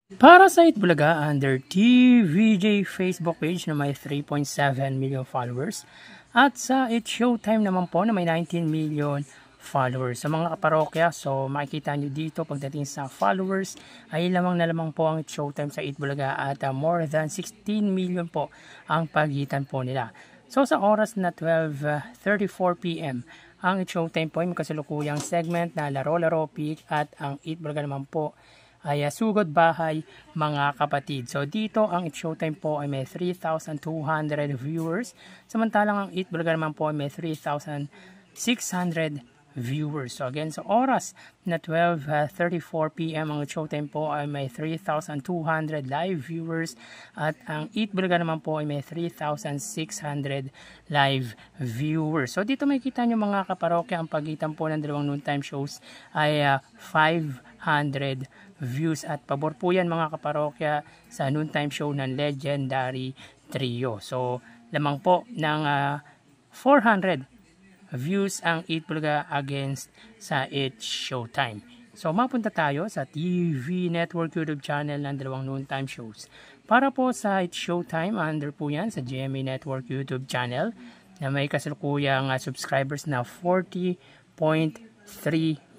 Para sa Itbulaga, under TVJ Facebook page na may 3.7 million followers at sa It Showtime naman po na may 19 million followers. Sa mga kaparokya, so makikita nyo dito pagdating sa followers ay lamang na lamang po ang It Showtime sa Itbulaga at more than 16 million po ang pagitan po nila. So sa oras na 12:34 PM, ang It Showtime po ay makasalukuyang segment na Laro-Laro Pick at ang Itbulaga naman po ay Sugod Bahay mga kapatid. So dito ang It Showtime po ay may 3,200 viewers. Samantalang ang Itbulaga naman po ay may 3,600 viewers. So again, sa oras na 12:34 PM ang It Showtime po ay may 3,200 live viewers at ang Itbulaga naman po ay may 3,600 live viewers. So dito makikita nyo mga kaparokya ang pagitan po ng dalawang noontime shows ay 500 views at pabor po yan mga kaparokya sa noontime show ng Legendary Trio. So lamang po ng 400 views ang Itbulaga against sa It Showtime. So mapunta tayo sa TV Network YouTube channel ng dalawang noontime shows. Para po sa It Showtime, under po yan sa GMA Network YouTube channel na may kasalukuyang subscribers na 40.3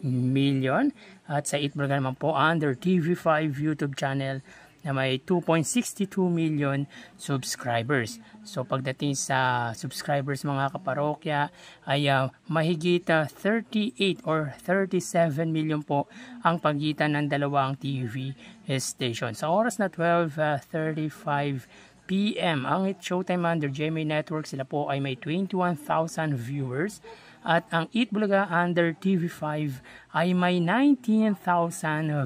million. At sa Itbulaga naman po under TV5 YouTube channel na may 2.62 million subscribers. So pagdating sa subscribers mga kaparokya ay mahigit 38 or 37 million po ang pagitan ng dalawang TV station. Sa oras na 12:35 PM ang It Showtime under GMA Network, sila po ay may 21,000 viewers at ang Itbulaga under TV5 ay may 19,000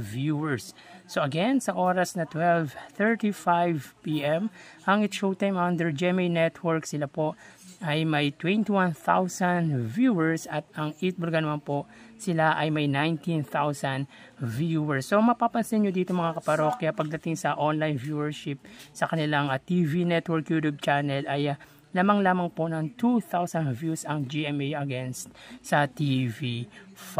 viewers. So again, sa oras na 12:35 PM ang It Showtime under GMA Network, sila po ay may 21,000 viewers at ang Itbulaga naman po sila ay may 19,000 viewers. So mapapansin nyo dito mga kaparokya pagdating sa online viewership sa kanilang TV Network YouTube channel ay lamang-lamang po ng 2,000 views ang GMA against sa TV5.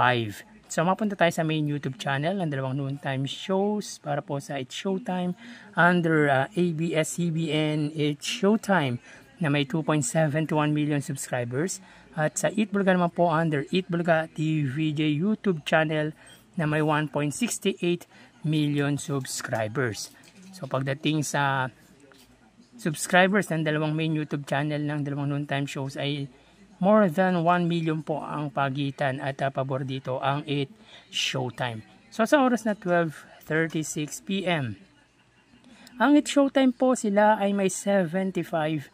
So mapunta tayo sa main YouTube channel ng dalawang noontime shows para po sa It Showtime under ABS-CBN It Showtime na may 2.721 million subscribers at sa Itbulaga naman po under Itbulaga TVJ YouTube channel na may 1.68 million subscribers. So pagdating sa subscribers ng dalawang main YouTube channel ng dalawang noontime shows ay more than 1 million po ang pagitan at pabor dito ang It Showtime. So sa oras na 12:36 PM ang It Showtime po sila ay may 75,000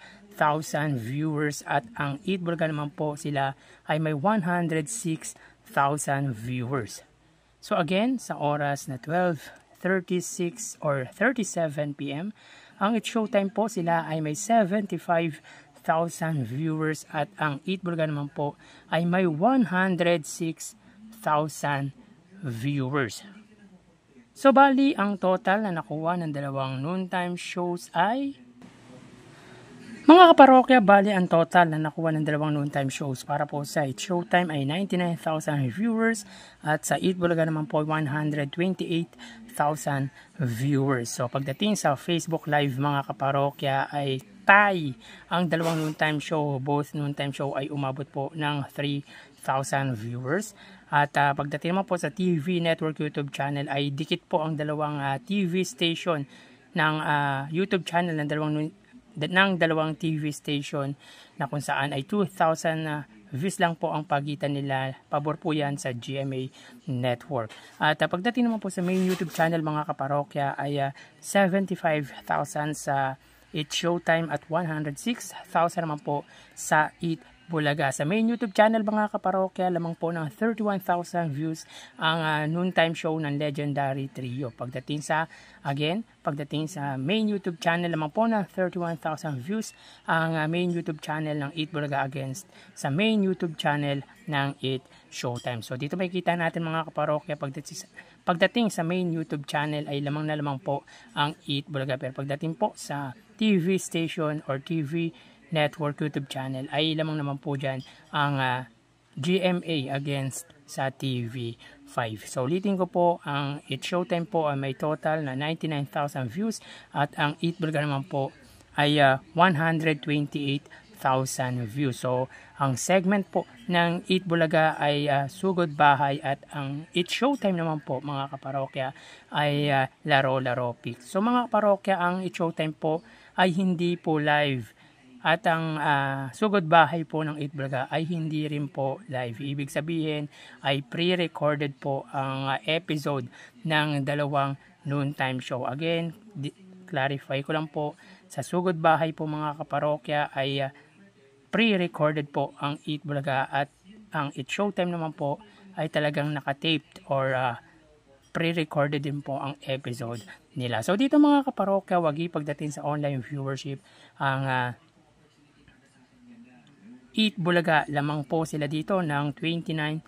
viewers at ang Itbulaga naman po sila ay may 106,000 viewers. So again, sa oras na 12:36 or 37 PM ang It Showtime po sila ay may 75,000 viewers at ang Itbulaga naman po ay may 106,000 viewers. So bali ang total na nakuha ng dalawang noontime shows ay mga kaparokya, bali ang total na nakuha ng dalawang noontime shows para po sa It Showtime ay 99,000 viewers at sa Itbulaga naman po 128,000 viewers. So pagdating sa Facebook Live mga kaparokya ay tie ang dalawang noontime show. Both noontime show ay umabot po ng 3,000 viewers. At pagdating naman po sa TV Network YouTube channel ay dikit po ang dalawang TV station ng YouTube channel ng dalawang TV station na kung saan ay 2,000 views lang po ang pagitan nila. Pabor po yan sa GMA Network. At pagdating naman po sa main YouTube channel mga kaparokya ay 75,000 sa It Showtime at 106,000 naman po sa Itbulaga. Sa main YouTube channel mga kaparokya, lamang po ng 31,000 views ang noontime show ng Legendary Trio. Pagdating sa main YouTube channel, lamang po ng 31,000 views ang main YouTube channel ng Itbulaga against sa main YouTube channel ng It Showtime. So dito makikita natin mga kaparokya pagdating sa main YouTube channel ay lamang na lamang po ang Itbulaga. Pero pagdating po sa TV station or TV Network YouTube channel ay lamang naman po dyan ang GMA against sa TV So ulitin ko po, ang It's Showtime po ay may total na 99,000 views at ang Eat Bulaga naman po ay 128,000 views. So ang segment po ng Eat Bulaga ay Sugod Bahay at ang It's Showtime naman po mga kaparokya ay Laro-Laro Pick. So mga kaparokya, ang It's Showtime po ay hindi po live. At ang Sugod Bahay po ng Eat Bulaga ay hindi rin po live. Ibig sabihin ay pre-recorded po ang episode ng dalawang noontime show. Again, clarify ko lang po, sa Sugod Bahay po mga kaparokya ay pre-recorded po ang Eat Bulaga at ang It's Showtime naman po ay talagang nakataped or pre-recorded din po ang episode nila. So dito mga kaparokya, wagi pagdating sa online viewership, ang Eat Bulaga, lamang po sila dito ng 29,000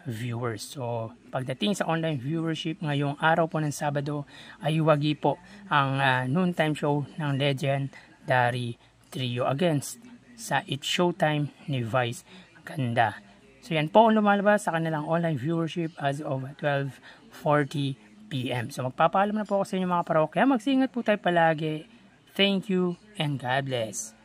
viewers. So, pagdating sa online viewership ngayong araw po ng Sabado, ay wagi po ang noontime show ng Legendary Trio against sa It's Showtime ni Vice Ganda. So, yan po ang lumalabas sa kanilang online viewership as of 12:40 PM. So, magpapaalam na po ako sa inyo mga parokya. Magsingat po tayo palagi. Thank you and God bless.